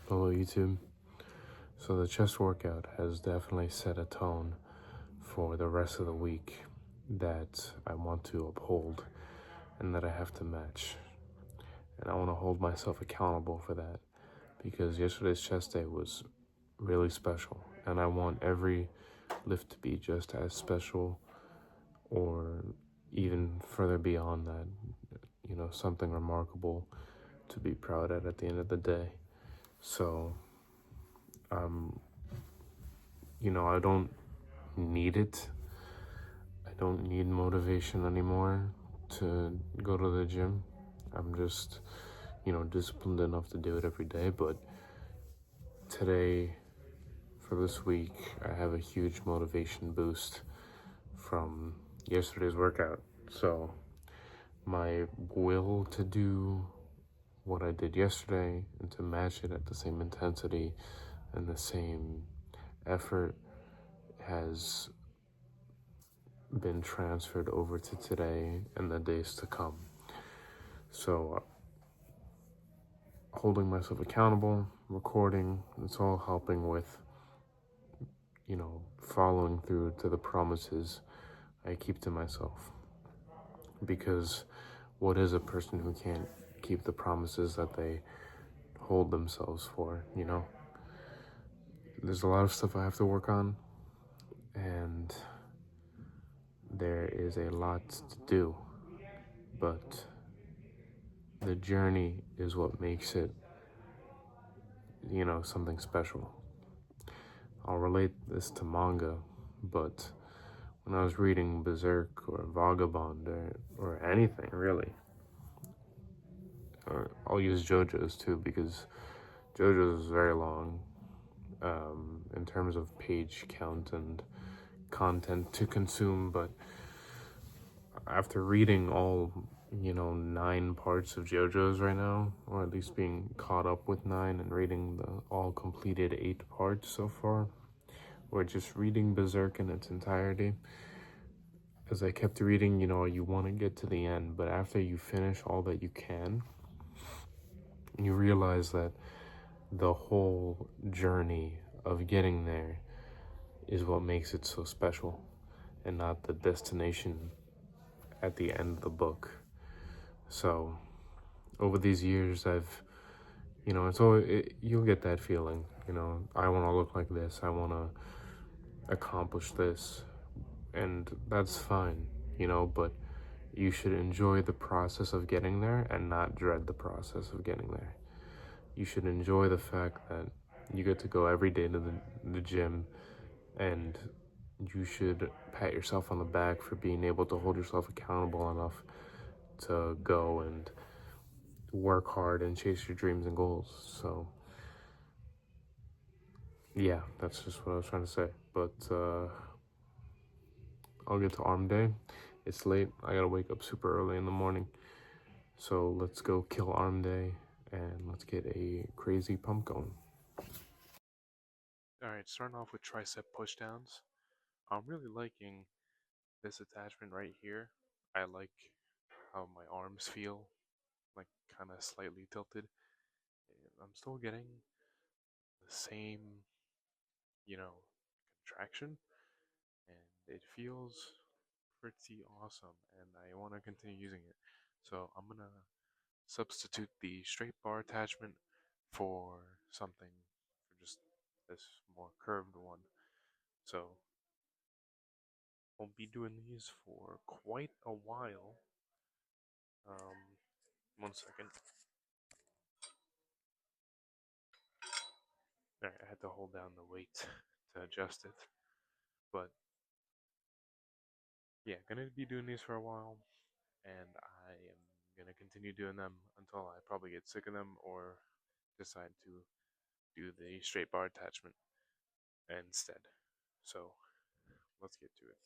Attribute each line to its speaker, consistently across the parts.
Speaker 1: Hello, YouTube. So, the chest workout has definitely set a tone for the rest of the week that I want to uphold and that I have to match. And I want to hold myself accountable for that because yesterday's chest day was really special. And I want every lift to be just as special or even further beyond that. Something remarkable to be proud at the end of the day. So, um, I don't need it. I don't need motivation anymore to go to the gym. I'm just, disciplined enough to do it every day. But today, for this week, I have a huge motivation boost from yesterday's workout. So, my will to do what I did yesterday and to match it at the same intensity and the same effort has been transferred over to today and the days to come. So, holding myself accountable, recording, it's all helping with, following through to the promises I keep to myself. Because what is a person who can't keep the promises that they hold themselves for? There's a lot of stuff I have to work on, and there is a lot to do, but the journey is what makes it, something special. I'll relate this to manga, but when I was reading Berserk or Vagabond or anything really, or I'll use JoJo's too because JoJo's is very long in terms of page count and content to consume, but after reading all 9 parts of JoJo's right now, or at least being caught up with 9 and reading the all completed 8 parts so far, or just reading Berserk in its entirety, as I kept reading, you want to get to the end, but after you finish all that you can, you realize that the whole journey of getting there is what makes it so special and not the destination at the end of the book. So, over these years, you'll get that feeling, I want to look like this, I want to accomplish this, and that's fine, but you should enjoy the process of getting there and not dread the process of getting there. You should enjoy the fact that you get to go every day to the gym, and you should pat yourself on the back for being able to hold yourself accountable enough to go and work hard and chase your dreams and goals. So, yeah, that's just what I was trying to say. But I'll get to arm day. It's late. I gotta wake up super early in the morning. So let's go kill arm day and let's get a crazy pump going. Alright, starting off with tricep pushdowns. I'm really liking this attachment right here. I like how my arms feel, like kind of slightly tilted. I'm still getting the same, you know, contraction, and it feels pretty awesome, and I want to continue using it. So I'm gonna substitute the straight bar attachment for something for just this more curved one. So I'll be doing these for quite a while. One second. Alright, I had to hold down the weight to adjust it. But yeah, gonna be doing these for a while, and I am gonna continue doing them until I probably get sick of them or decide to do the straight bar attachment instead. So let's get to it.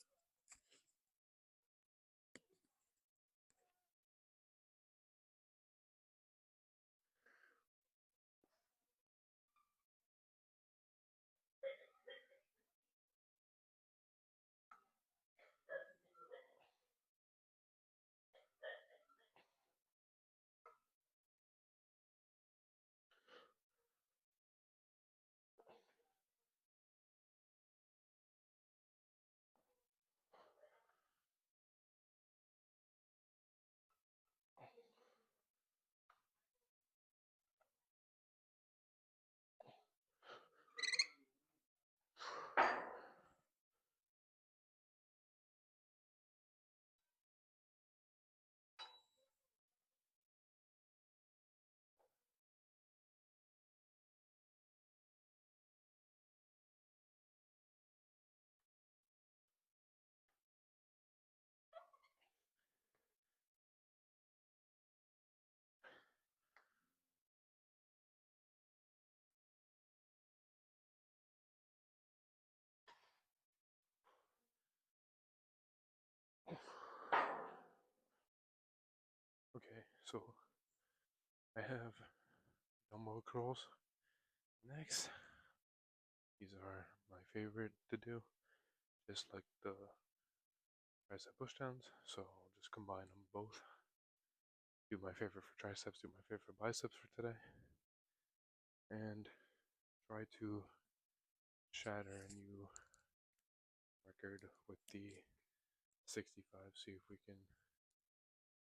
Speaker 1: so I have dumbbell curls next. These are my favorite to do, just like the tricep pushdowns. So I'll just combine them both. Do my favorite for triceps, do my favorite for biceps for today, and try to shatter a new record with the 65. See if we can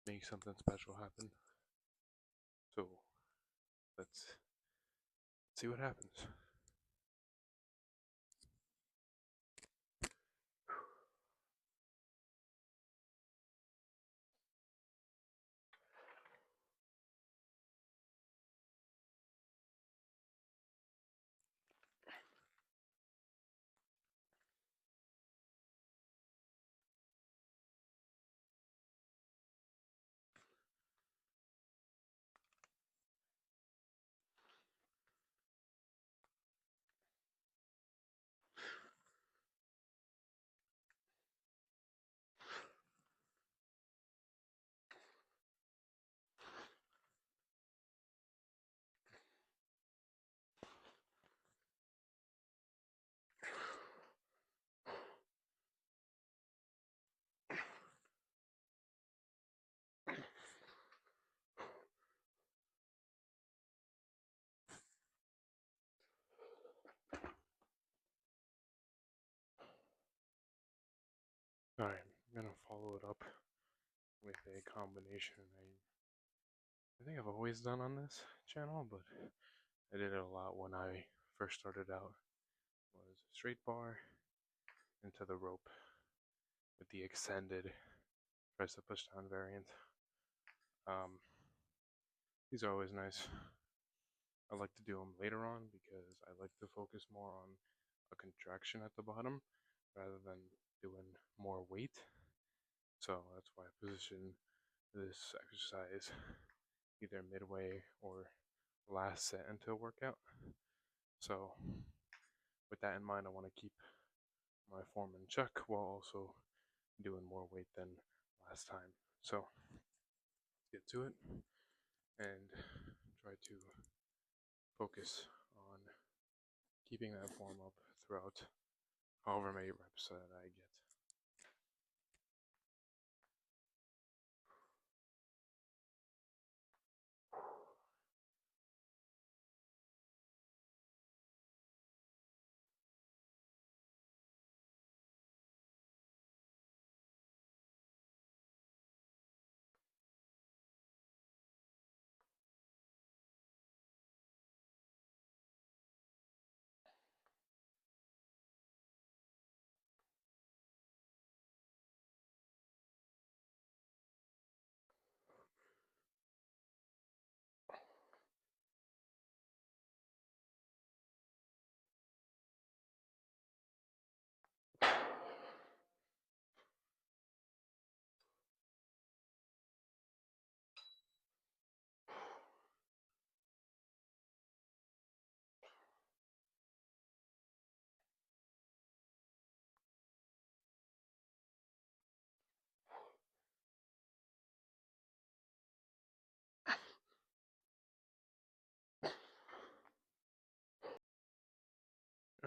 Speaker 1: make something special happen. So let's see what happens. Alright, I'm gonna follow it up with a combination I think I've always done on this channel, but I did it a lot when I first started out. Was straight bar into the rope with the extended tricep pushdown variant. Um, these are always nice. I like to do them later on because I like to focus more on a contraction at the bottom rather than doing more weight. So that's why I position this exercise either midway or last set into a workout. So with that in mind, I want to keep my form in check while also doing more weight than last time. So let's get to it and try to focus on keeping that form up throughout however many reps that I get.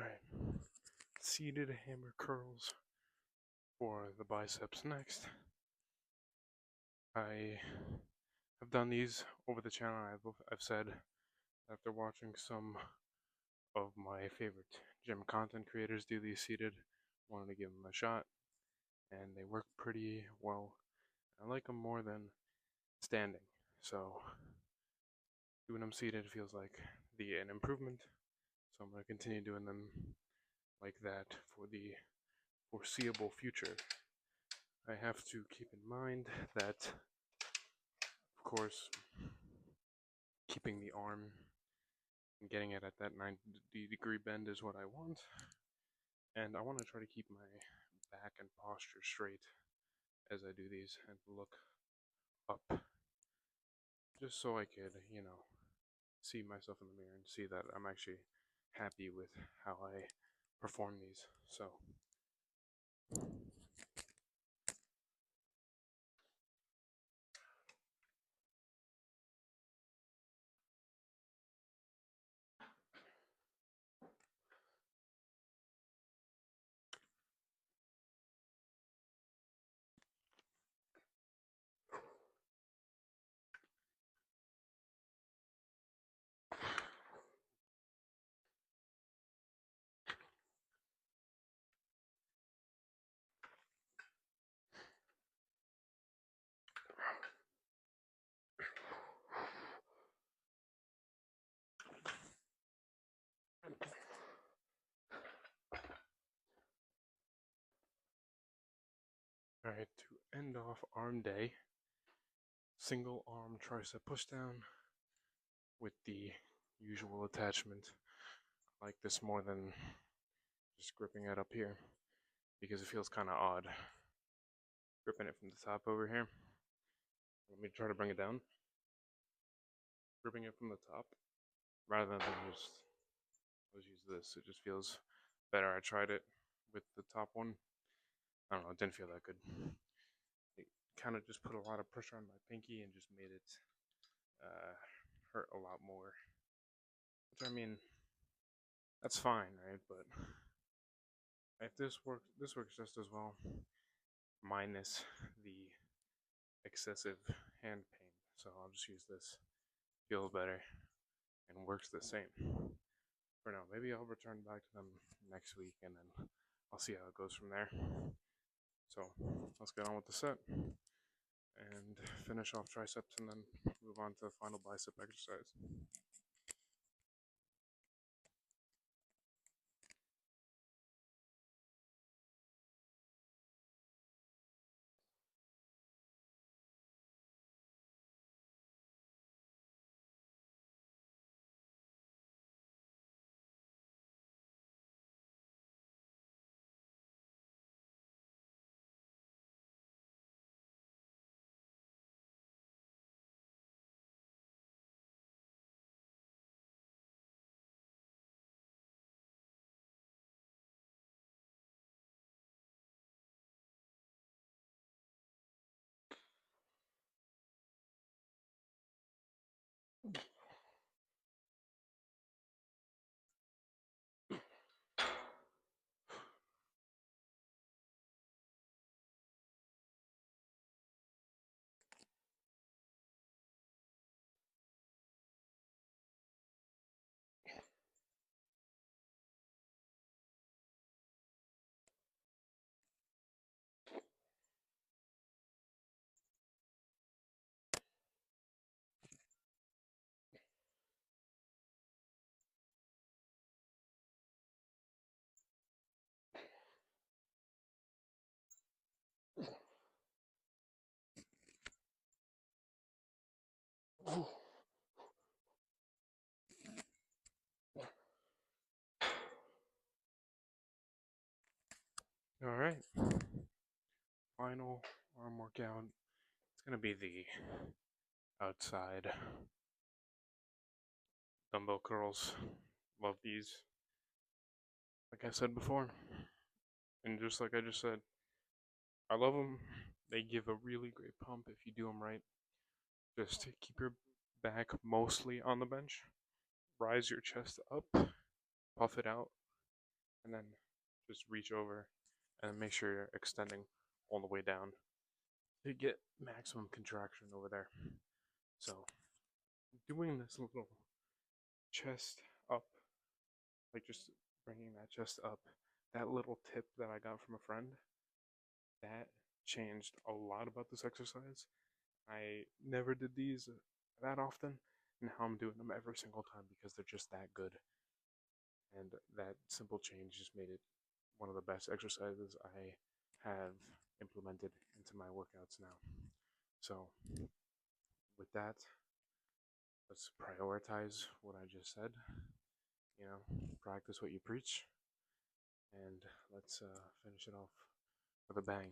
Speaker 1: Alright, seated hammer curls for the biceps next. I have done these over the channel. I've said after watching some of my favorite gym content creators do these seated, wanted to give them a shot, and they work pretty well. I like them more than standing, so doing them seated feels like an improvement. So I'm going to continue doing them like that for the foreseeable future. I have to keep in mind that, of course, keeping the arm and getting it at that 90-degree bend is what I want. And I want to try to keep my back and posture straight as I do these and look up. Just so I could, see myself in the mirror and see that I'm actually happy with how I perform these. So Alright, to end off arm day, single arm tricep pushdown with the usual attachment. I like this more than just gripping it up here because it feels kind of odd gripping it from the top over here. Let me try to bring it down. Gripping it from the top rather than just let's use this. It just feels better. I tried it with the top one. I don't know, it didn't feel that good. It kind of just put a lot of pressure on my pinky and just made it hurt a lot more. Which, I mean, that's fine, right? But if this works just as well, minus the excessive hand pain. So I'll just use this. Feels better and works the same. For now, maybe I'll return back to them next week and then I'll see how it goes from there. So let's get on with the set and finish off triceps and then move on to the final bicep exercise. All right, final arm workout. It's gonna be the outside dumbbell curls. Love these. Like I said before, and just like I just said, I love them. They give a really great pump if you do them right. Just keep your back mostly on the bench. Rise your chest up, puff it out, and then just reach over and make sure you're extending all the way down to get maximum contraction over there. So, doing this little chest up, like just bringing that chest up, that little tip that I got from a friend, that changed a lot about this exercise. I never did these that often, and now I'm doing them every single time because they're just that good. And that simple change just made it one of the best exercises I have implemented into my workouts now. So, with that, let's prioritize what I just said. You know, practice what you preach, and let's finish it off with a bang.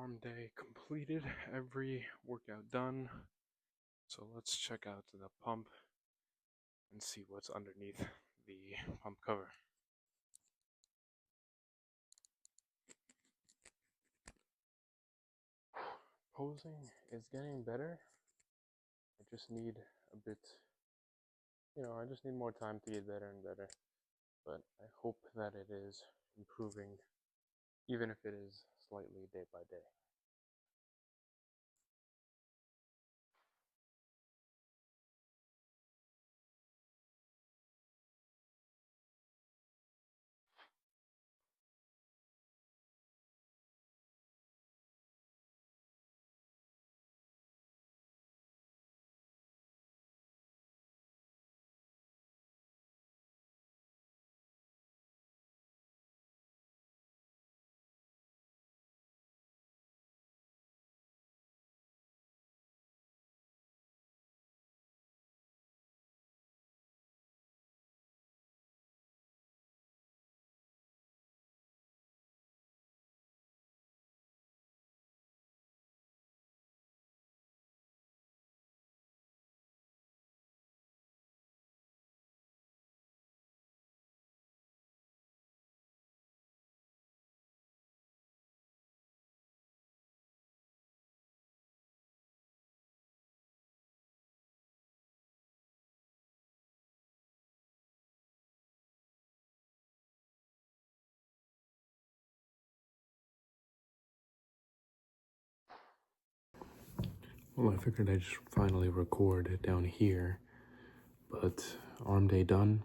Speaker 1: Arm day completed, every workout done. So let's check out the pump and see what's underneath the pump cover. Posing is getting better. I just need a bit, I just need more time to get better and better. But I hope that it is improving, even if it is slightly day by day. Well, I figured I'd just finally record it down here, but arm day done,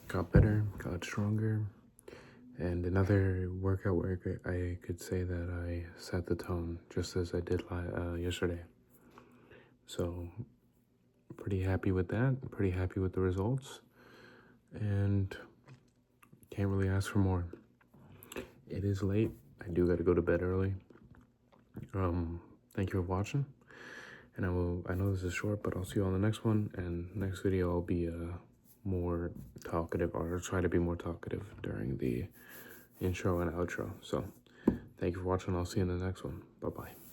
Speaker 1: got better, got stronger, and another workout where I could say that I set the tone just as I did yesterday. So, pretty happy with that, pretty happy with the results, and can't really ask for more. It is late, I do gotta go to bed early. Thank you for watching. And I know this is short, but I'll see you on the next one. And next video, I'll be more talkative, or I'll try to be more talkative during the intro and outro. So thank you for watching. I'll see you in the next one. Bye-bye.